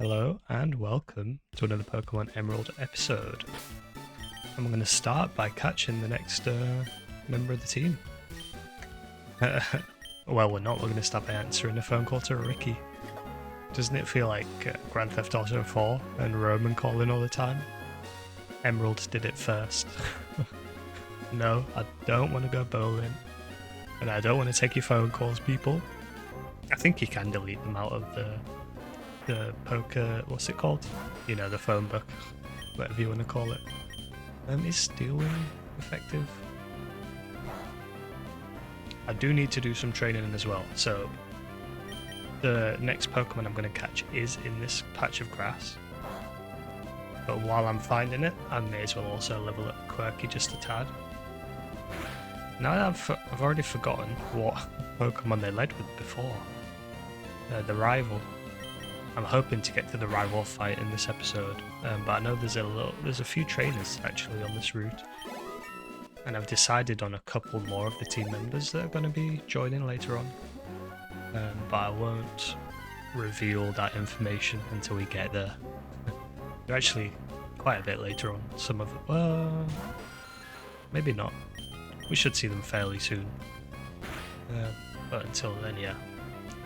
Hello and welcome to another Pokemon Emerald episode. I'm going to start by catching the next member of the team. Well, we're not. We're going to start by answering a phone call to Ricky. Doesn't it feel like Grand Theft Auto 4 and Roman calling all the time? Emerald did it first. No, I don't want to go bowling. And I don't want to take your phone calls, people. I think you can delete them out of the poker, what's it called? You know, the phone book, whatever you want to call it. Is Steel Wing effective? I do need to do some training as well, so the next Pokemon I'm going to catch is in this patch of grass. But while I'm finding it, I may as well also level up Quirky just a tad. Now I've already forgotten what Pokemon they led with before. The rival. I'm hoping to get to the rival fight in this episode, but I know there's a few trainers actually on this route, and I've decided on a couple more of the team members that are going to be joining later on, but I won't reveal that information until we get there. They're actually quite a bit later on. Some of well, maybe not. We should see them fairly soon, but until then, yeah.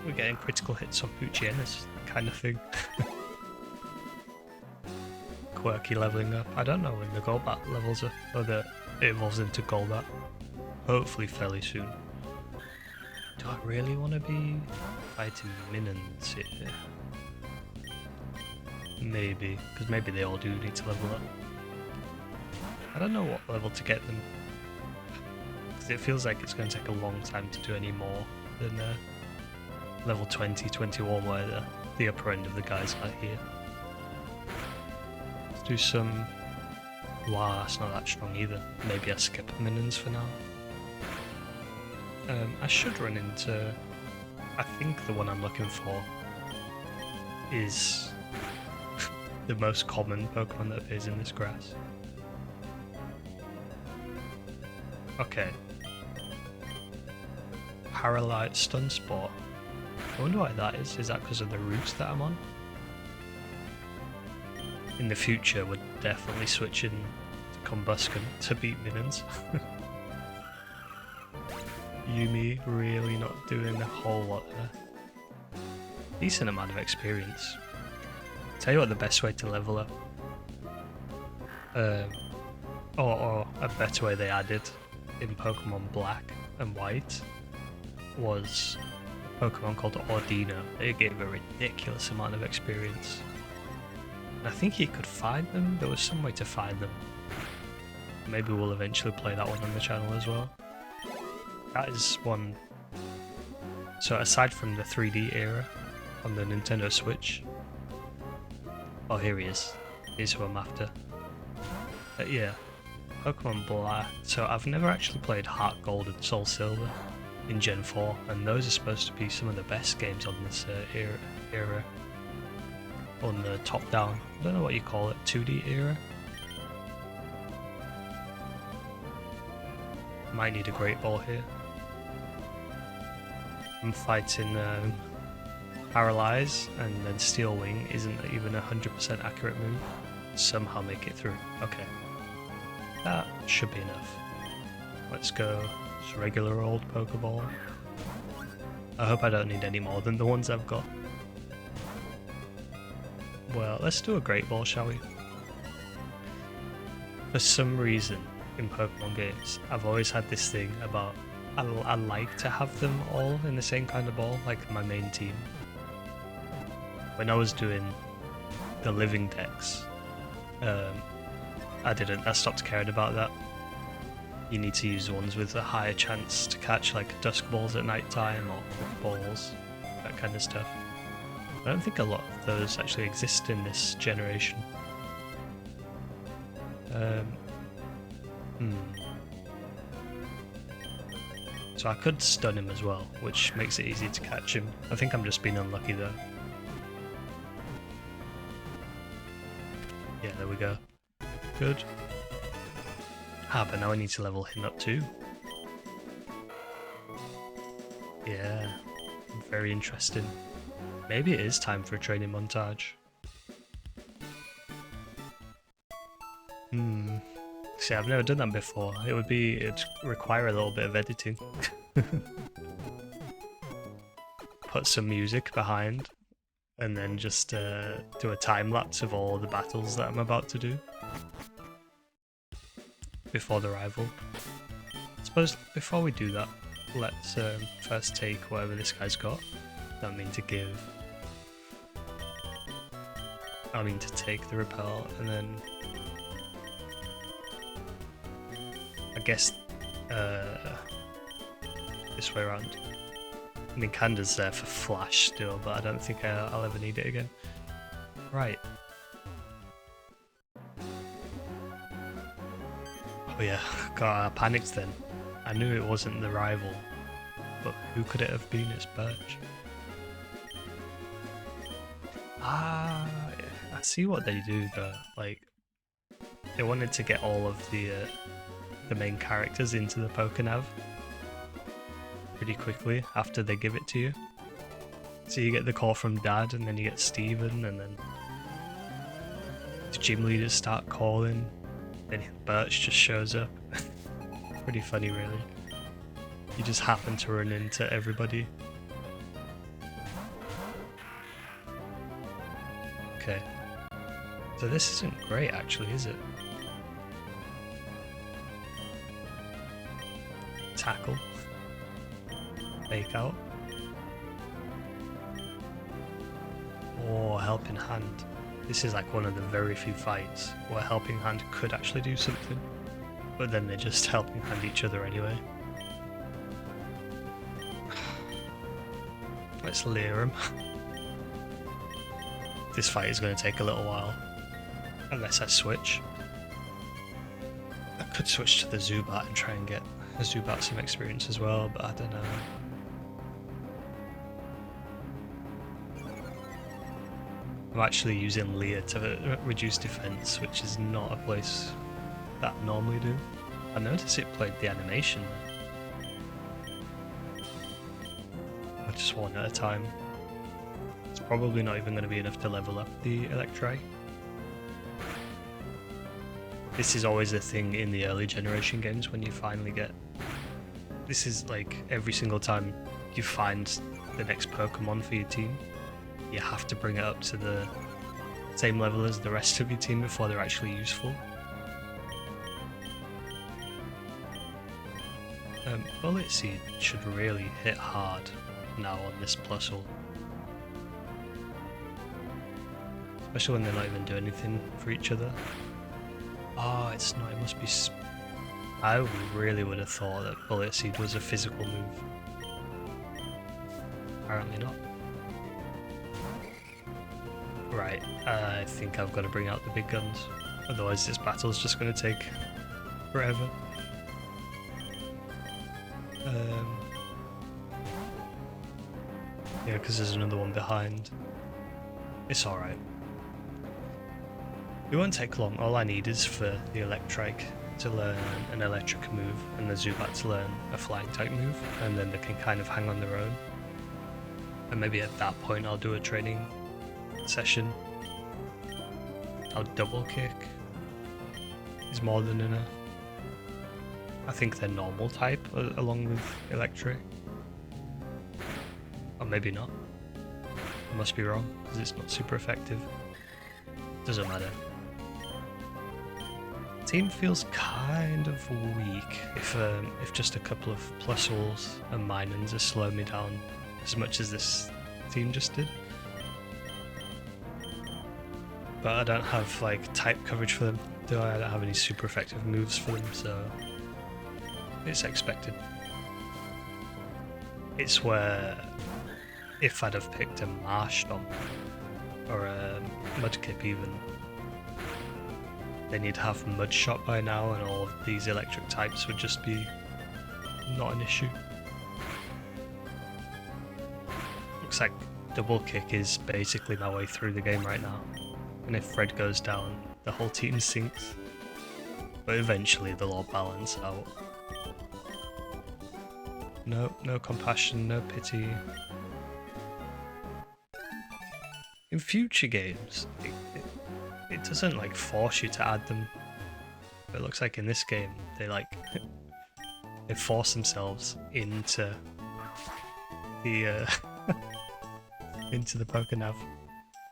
We're getting critical hits on Puchienas, kind of thing. Quirky leveling up. I don't know when the Golbat levels up, or it evolves into Golbat. Hopefully fairly soon. Do I really want to be fighting Minons here? Maybe, because maybe they all do need to level up. I don't know what level to get them, because it feels like it's going to take a long time to do any more than level 20, 21, where the upper end of the guys are here. Let's do some... Wow, that's not that strong either. Maybe I skip Minons for now. I should run into... I think the one I'm looking for is the most common Pokemon that appears in this grass. Okay. Paralyte Stun Sport. I wonder why that is. Is that because of the route that I'm on? In the future, we're definitely switching to Combusken to beat Minons. Yumi really not doing a whole lot there. Decent amount of experience. Tell you what, the best way to level up, or a better way they added in Pokemon Black and White, was Pokemon called Ordino. It gave a ridiculous amount of experience. And I think you could find them. There was some way to find them. Maybe we'll eventually play that one on the channel as well. That is one. So aside from the 3D era on the Nintendo Switch. Oh, here he is. Here's who I'm after. Yeah. Pokemon Black. So I've never actually played Heart Gold and Soul Silver in Gen 4, and those are supposed to be some of the best games on this era. On the top-down, I don't know what you call it, 2D era? Might need a Great Ball here. I'm fighting Paralyze, and then Steel Wing isn't even a 100% accurate move. Somehow make it through. Okay. That should be enough. Let's go. Just regular old Pokeball. I hope I don't need any more than the ones I've got. Well, let's do a Great Ball, shall we? For some reason, in Pokemon games, I've always had this thing about I like to have them all in the same kind of ball, like my main team. When I was doing the living decks, I stopped caring about that. You need to use ones with a higher chance to catch, like Dusk Balls at night time or Quick Balls, that kind of stuff. I don't think a lot of those actually exist in this generation. So I could stun him as well, which makes it easy to catch him. I think I'm just being unlucky though. Yeah, there we go. Good. Ah, but now I need to level him up too. Yeah, very interesting. Maybe it is time for a training montage. See, I've never done that before. It'd require a little bit of editing. Put some music behind, and then just do a time lapse of all the battles that I'm about to do before the rival. I suppose before we do that, let's first take whatever this guy's got. Don't mean to give. I mean to take the repel, and then I guess this way around. I mean, Canda's there for flash still, but I don't think I'll ever need it again. Right. Oh yeah, God, I panicked then. I knew it wasn't the rival, but who could it have been? It's Birch. Ah, I see what they do though. Like, they wanted to get all of the main characters into the Pokénav pretty quickly after they give it to you. So you get the call from Dad, and then you get Steven, and then the gym leaders start calling, then Birch just shows up. Pretty funny, really. You just happen to run into everybody. Okay. So this isn't great, actually, is it? Tackle. Fake out. Or helping hand. This is like one of the very few fights where helping hand could actually do something, but then they're just helping hand each other anyway. Let's leer him. This fight is going to take a little while, unless I switch. I could switch to the Zubat and try and get a Zubat some experience as well, but I don't know. I'm actually using Leer to reduce defense, which is not a place that I normally do. I noticed it played the animation. Just one at a time. It's probably not even going to be enough to level up the Electrike. This is always a thing in the early generation games when you finally get... This is like every single time you find the next Pokemon for your team, you have to bring it up to the same level as the rest of your team before they're actually useful. Bullet Seed should really hit hard now on this Plusle. Especially when they're not even doing anything for each other. Oh, it's not, it must be... I really would have thought that Bullet Seed was a physical move. Apparently not. Right, I think I've got to bring out the big guns. Otherwise this battle's just going to take forever. Yeah, because there's another one behind. It's alright. It won't take long. All I need is for the Electrike to learn an electric move and the Zubat to learn a flying type move, and then they can kind of hang on their own. And maybe at that point I'll do a training session. I'll double kick. Is more than enough. I think they're normal type along with Electric. Or maybe not. I must be wrong because it's not super effective. Doesn't matter. Team feels kind of weak if just a couple of Plusles and Minans are slowing me down as much as this team just did. But I don't have like type coverage for them, do I? I don't have any super effective moves for them, so it's expected. It's where if I'd have picked a Marshtomp or a Mudkip even, then you'd have Mudshot by now and all of these electric types would just be not an issue. Looks like double kick is basically my way through the game right now. And if Fred goes down, the whole team sinks. But eventually they'll all balance out. No compassion, no pity. In future games, it doesn't like force you to add them. But it looks like in this game, they like they force themselves into the into the Pokénav.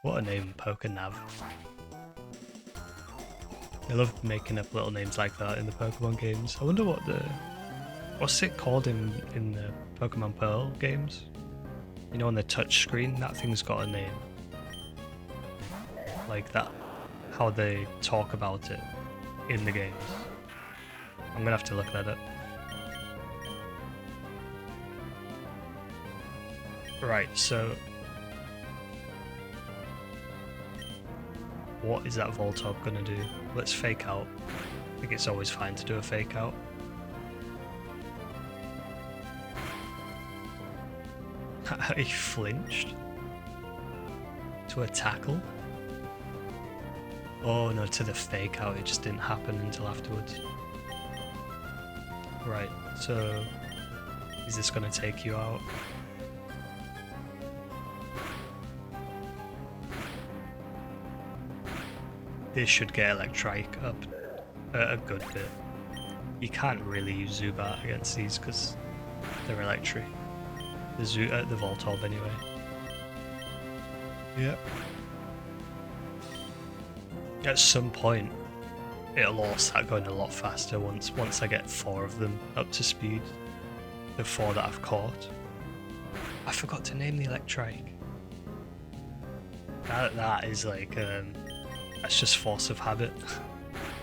What a name, Pokénav. I love making up little names like that in the Pokemon games. I wonder what's it called in the Pokemon Pearl games? You know, on the touch screen, that thing's got a name. Like that, how they talk about it in the games. I'm gonna have to look that up. Right, so what is that Voltorb gonna do? Let's fake out. I think it's always fine to do a fake out. He flinched to a tackle. Oh no, to the fake out, it just didn't happen until afterwards. Right, so is this gonna take you out? This should get Electrike up a good bit. You can't really use Zubat against these because they're electric. The Voltorb anyway. Yep. At some point, it'll all start going a lot faster once I get 4 of them up to speed. The 4 that I've caught. I forgot to name the Electrike. That is like that's just force of habit.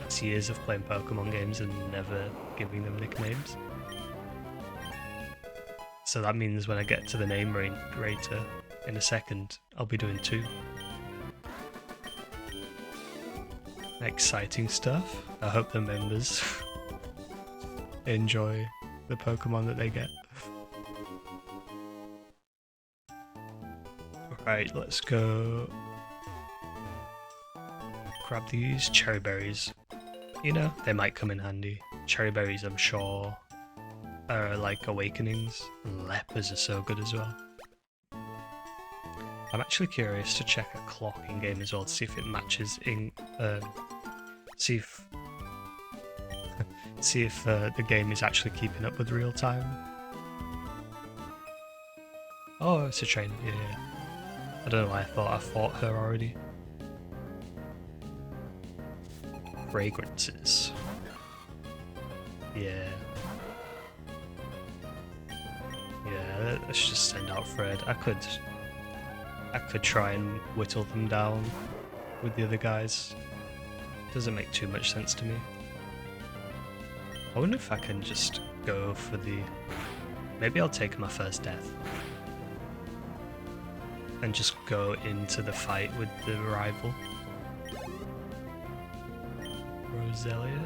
That's years of playing Pokemon games and never giving them nicknames. So that means when I get to the name rater in a second, I'll be doing 2. Exciting stuff. I hope the members enjoy the Pokemon that they get. Right, let's go grab these cherry berries. You know, they might come in handy. Cherry berries, I'm sure, are like awakenings. Lepers are so good as well. I'm actually curious to check a clock in game as well to see if it matches in. See if the game is actually keeping up with real time. Oh, it's a trainer. Yeah. I don't know why I thought I fought her already. Fragrances. Yeah. Yeah, let's just send out Fred. I could try and whittle them down with the other guys. Doesn't make too much sense to me. I wonder if I can just go for the... Maybe I'll take my first death. And just go into the fight with the rival. Roselia?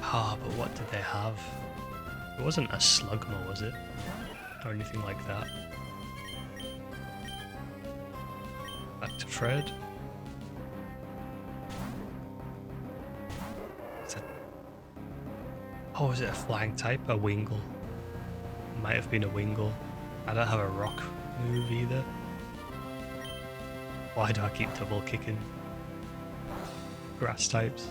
Ah, but what did they have? It wasn't a Slugma, was it? Or anything like that. Back to Fred. Oh, is it a flying type? A Wingull. Might have been a Wingull. I don't have a rock move either. Why do I keep double kicking? Grass types.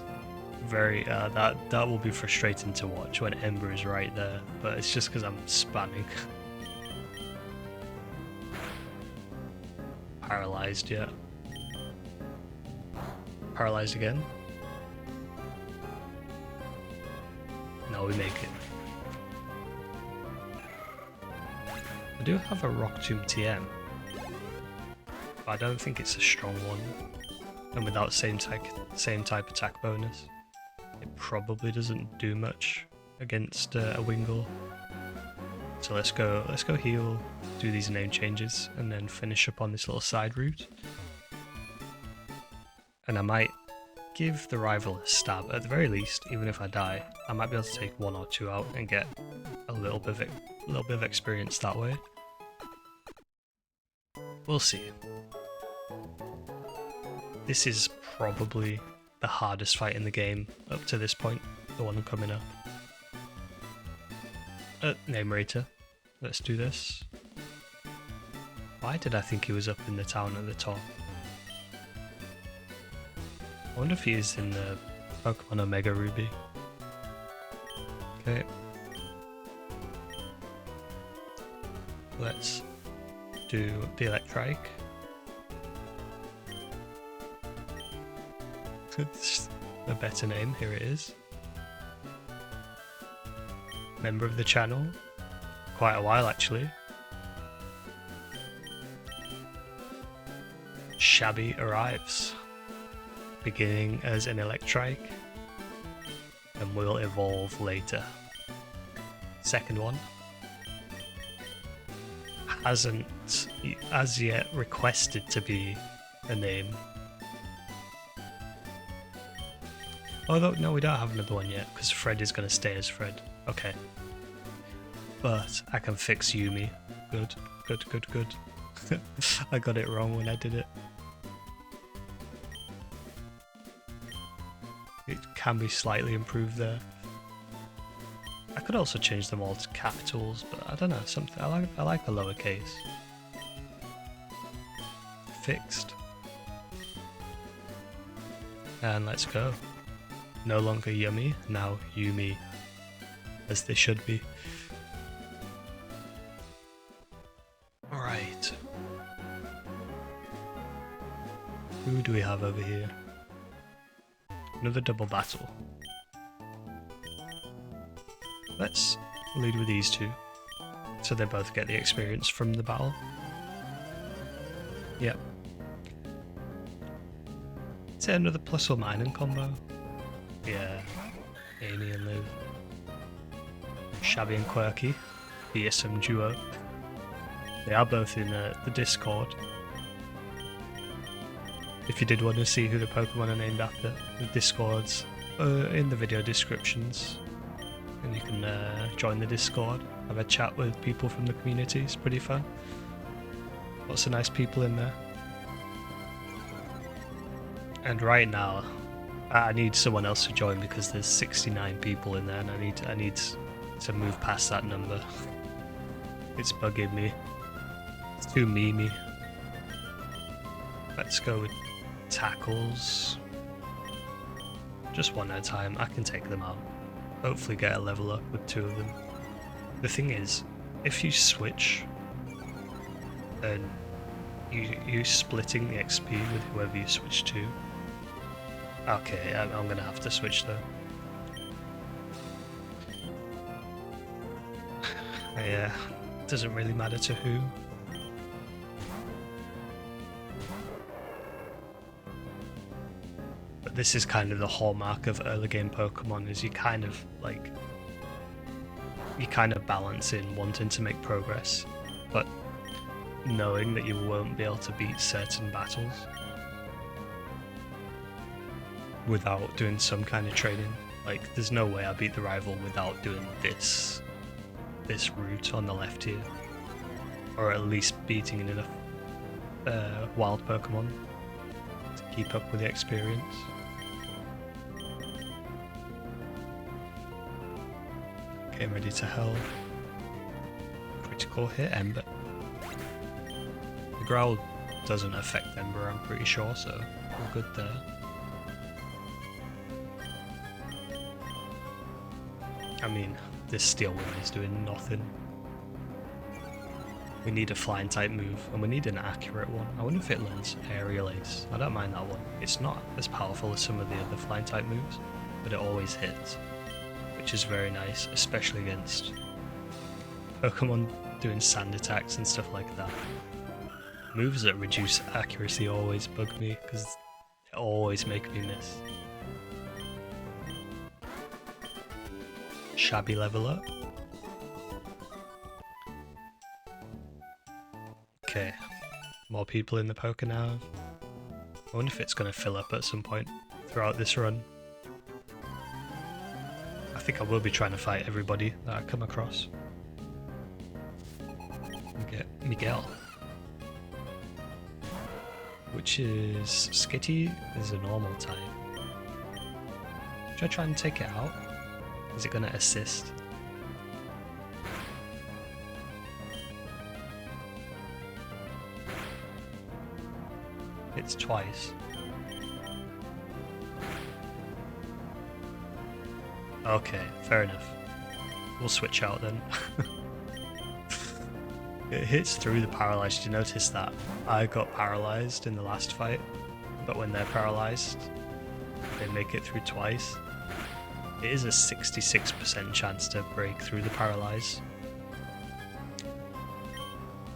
Very, that will be frustrating to watch when Ember is right there, but it's just because I'm spamming. Paralyzed yet? Paralyzed again? No, we make it. I do have a Rock Tomb TM, but I don't think it's a strong one. And without same type attack bonus, it probably doesn't do much against a Wingull. So let's go heal, do these name changes, and then finish up on this little side route. And I might give the rival a stab, at the very least. Even if I die, I might be able to take 1 or 2 out and get a little bit of experience that way. We'll see. This is probably the hardest fight in the game up to this point, the one coming up. Name rater. Let's do this. Why did I think he was up in the town at the top? I wonder if he is in the Pokemon Omega Ruby. Okay. Let's do the Electrike. It's a better name, here it is. Member of the channel. Quite a while actually. Shabby arrives. Beginning as an Electrike and will evolve later. Second one hasn't as yet requested to be a name. Although, no, we don't have another one yet because Fred is going to stay as Fred. Okay. But I can fix Yumi. Good, good, good, good. I got it wrong when I did it. It can be slightly improved there. I could also change them all to capitals, but I don't know, something I like the lowercase. Fixed. And let's go. No longer Yummy, now Yumi. As they should be. Alright. Who do we have over here? Another double battle. Let's lead with these two, so they both get the experience from the battle. Yep. Is it another plus or minus combo? Yeah. Amy and Liv. Shabby and Quirky. Fearsome duo. They are both in the Discord. If you did want to see who the Pokemon are named after, the Discords in the video descriptions. And you can join the Discord, have a chat with people from the community, it's pretty fun. Lots of nice people in there. And right now, I need someone else to join because there's 69 people in there and I need to move past that number. It's bugging me. It's too memey. Let's go with tackles. Just one at a time, I can take them out. Hopefully get a level up with two of them. The thing is, if you switch and you splitting the XP with whoever you switch to. Okay, I'm gonna have to switch though. Yeah, doesn't really matter to who. But this is kind of the hallmark of early game Pokemon, is you kind of balance in wanting to make progress, but knowing that you won't be able to beat certain battles without doing some kind of training. Like, there's no way I beat the rival without doing this route on the left here, or at least beating enough wild Pokemon to keep up with the experience. Okay, ready to help. Critical hit, Ember. The Growl doesn't affect Ember, I'm pretty sure, so we're good there. I mean, this Steel Wind is doing nothing. We need a flying type move, and we need an accurate one. I wonder if it learns Aerial Ace. I don't mind that one. It's not as powerful as some of the other flying type moves, but it always hits, which is very nice, especially against Pokemon doing sand attacks and stuff like that. Moves that reduce accuracy always bug me, because they always make me miss. Shabby level up. Okay, more people in the Pokénav. I wonder if it's going to fill up at some point throughout this run. I think I will be trying to fight everybody that I come across. Get Miguel, which is Skitty, is a normal type. Should I try and take it out? Is it going to assist? It's twice. Okay, fair enough. We'll switch out then. It hits through the paralyzed. Did you notice that? I got paralyzed in the last fight, but when they're paralyzed, they make it through twice. It is a 66% chance to break through the paralyze.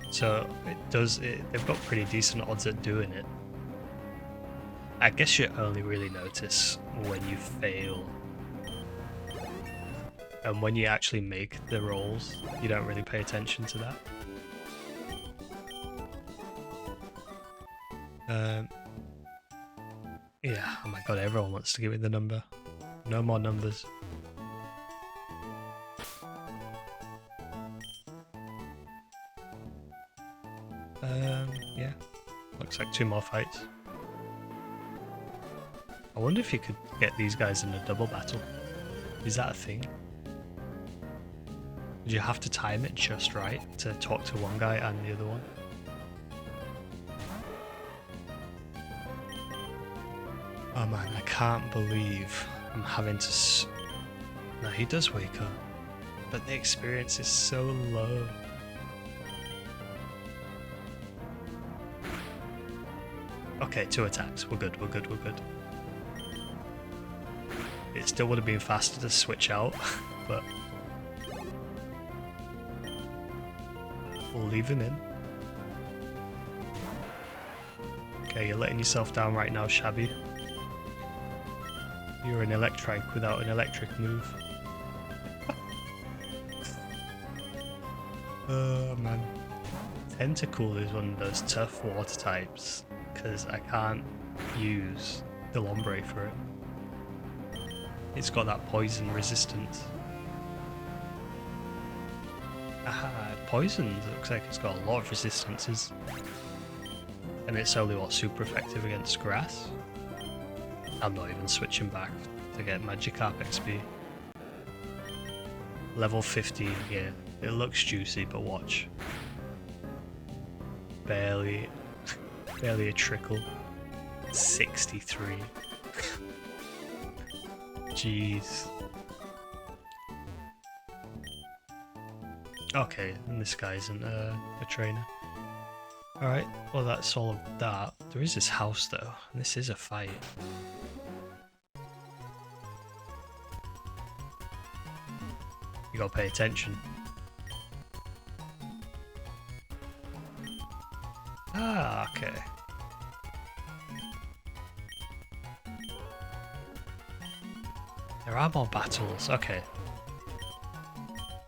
So they've got pretty decent odds at doing it. I guess you only really notice when you fail. And when you actually make the rolls, you don't really pay attention to that. Yeah, oh my god, everyone wants to give me the number. No more numbers. Yeah. Looks like 2 more fights. I wonder if you could get these guys in a double battle. Is that a thing? Do you have to time it just right to talk to one guy and the other one? Oh man, I can't believe I'm having to No, he does wake up, but the experience is so low. Okay, 2 attacks. We're good, we're good, we're good. It still would have been faster to switch out, but we'll leave him in. Okay, you're letting yourself down right now, Shabby. You're an Electrike without an electric move. Oh man. Tentacool is one of those tough water types, because I can't use the Lombre for it. It's got that poison resistance. Aha, poison looks like it's got a lot of resistances. And it's only what, super effective against grass? I'm not even switching back to get Magikarp XP. Level 15, yeah. It looks juicy, but watch. Barely a trickle. 63. Jeez. Okay, and this guy isn't a trainer. Alright, well that's all of that. There is this house though, and this is a fight. You gotta pay attention. Ah, okay. There are more battles, okay.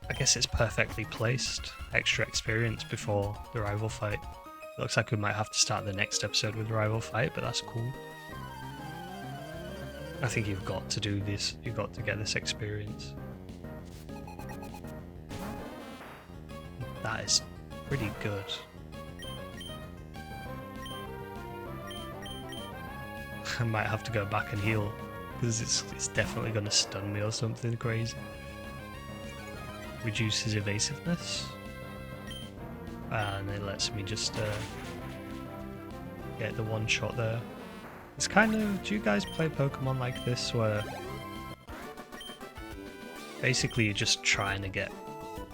I guess it's perfectly placed. Extra experience before the rival fight. It looks like we might have to start the next episode with the rival fight, but that's cool. I think you've got to do this, you've got to get this experience. That is pretty good. I might have to go back and heal, because it's definitely going to stun me or something crazy. Reduces evasiveness. And it lets me just get the one shot there. It's kind of, do you guys play Pokemon like this where basically you're just trying to get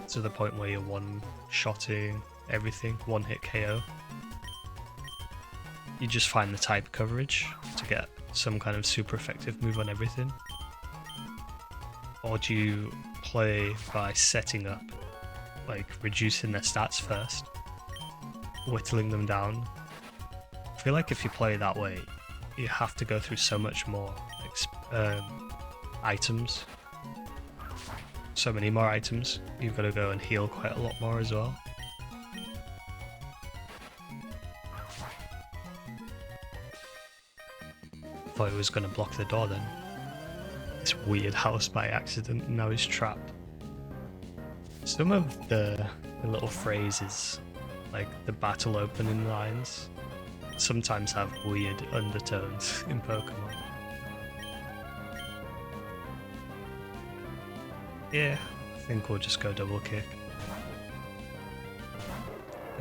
to the point where you're one-shotting everything, one-hit KO? You just find the type coverage to get some kind of super effective move on everything? Or do you play by setting up, like reducing their stats first, whittling them down? I feel like if you play that way, you have to go through so much more items. So many more items. You've got to go and heal quite a lot more as well. Thought it was going to block the door then. This weird house by accident, and now he's trapped. Some of the little phrases, like the battle opening lines, sometimes have weird undertones in Pokemon. Yeah, I think we'll just go double kick.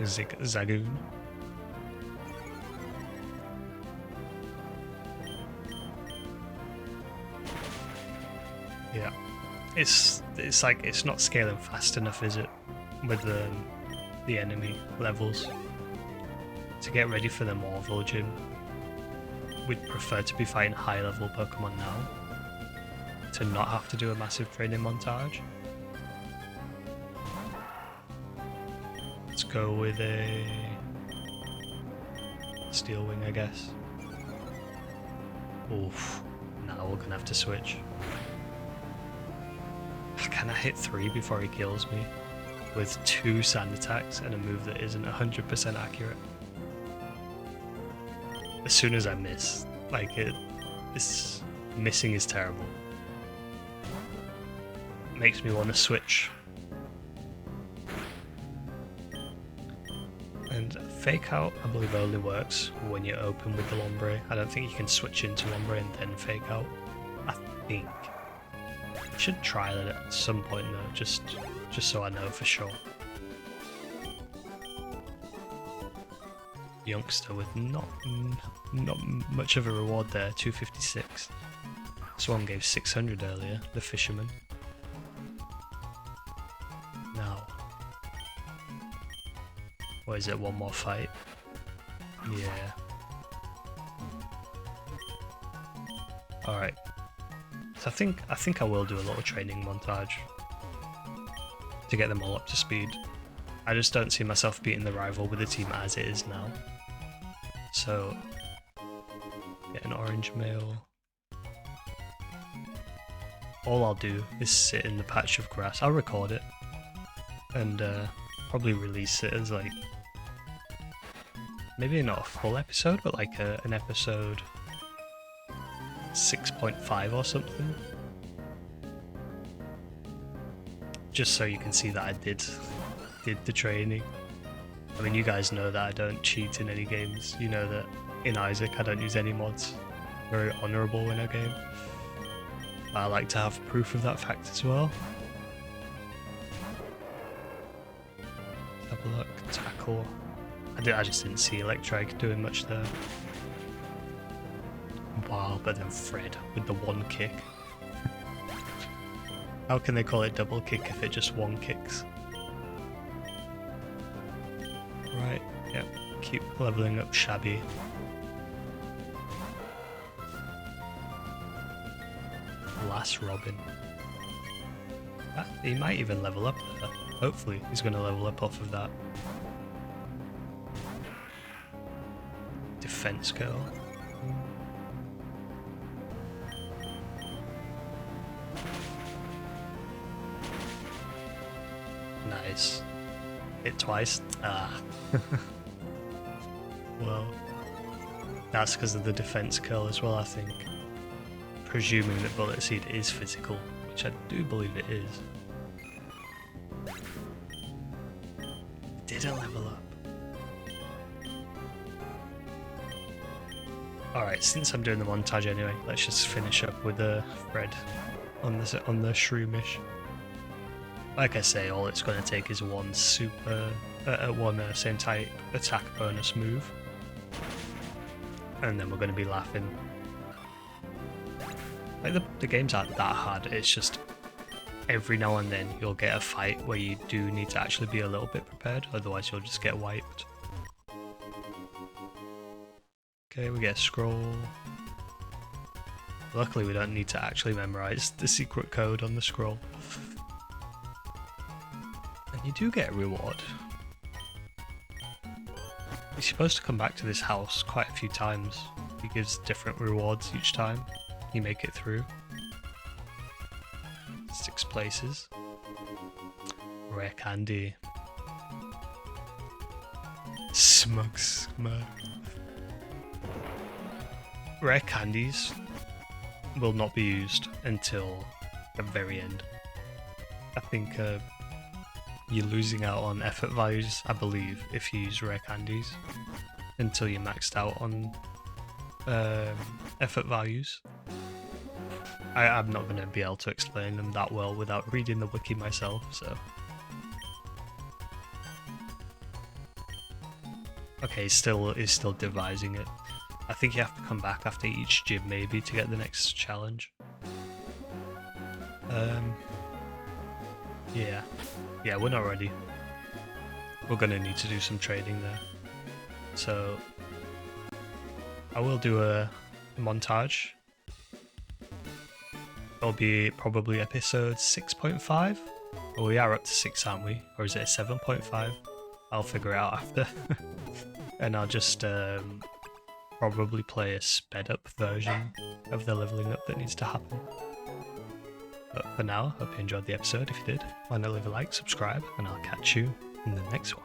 Zagoon. Yeah, it's like it's not scaling fast enough, is it? With the enemy levels. To get ready for the Morville gym, we'd prefer to be fighting high level Pokemon now, to not have to do a massive training montage. Let's go with a Steel Wing, I guess. Oof, now we're gonna have to switch. Can I hit 3 before he kills me? With 2 sand attacks and a move that isn't 100% accurate. As soon as I miss, like this missing is terrible. Makes me want to switch. And Fake Out, I believe, only works when you open with the Lombre. I don't think you can switch into Lombre and then Fake Out. I think. I should try that at some point though, just so I know for sure. Youngster with not much of a reward there, 256. This one gave 600 earlier, the Fisherman. Now, what is it, one more fight? Yeah. Alright. So I think I will do a little training montage to get them all up to speed. I just don't see myself beating the rival with the team as it is now. So, get an orange mail. All I'll do is sit in the patch of grass. I'll record it and probably release it as like, maybe not a full episode, but like an episode 6.5 or something. Just so you can see that I did the training. I mean, you guys know that I don't cheat in any games. You know that in Isaac I don't use any mods. Very honourable in a game. But I like to have proof of that fact as well. Have a look. Tackle. I just didn't see Electrike doing much there. Wow, but then Fred with the one kick. How can they call it double kick if it just one kicks? Right, yep, keep leveling up Shabby. Last Robin. He might even level up there. Hopefully he's going to level up off of that. Defense Girl. Nice. Hit twice? Ah. Well, that's because of the defense curl as well, I think. Presuming that Bullet Seed is physical, which I do believe it is. Did I level up? Alright, since I'm doing the montage anyway, let's just finish up with Fred on the Shroomish. Like I say, all it's going to take is one same type attack bonus move, and then we're going to be laughing. Like the games aren't that hard. It's just every now and then you'll get a fight where you do need to actually be a little bit prepared, otherwise you'll just get wiped. Okay, we get a scroll. Luckily, we don't need to actually memorize the secret code on the scroll. You do get a reward. You're supposed to come back to this house quite a few times. He gives different rewards each time you make it through. 6 places. Rare candy. Smug. Rare candies will not be used until the very end. I think you're losing out on effort values, I believe, if you use rare candies until you're maxed out on effort values. I'm not going to be able to explain them that well without reading the wiki myself, so... Okay, he's still devising it. I think you have to come back after each gym maybe to get the next challenge. Yeah. Yeah, we're not ready. We're gonna need to do some trading there. So I will do a montage. It'll be probably episode 6.5. Well, we are up to 6, aren't we? Or is it a 7.5? I'll figure it out after. And I'll just probably play a sped up version of the leveling up that needs to happen. But for now, hope you enjoyed the episode. If you did, why not leave a like, subscribe, and I'll catch you in the next one.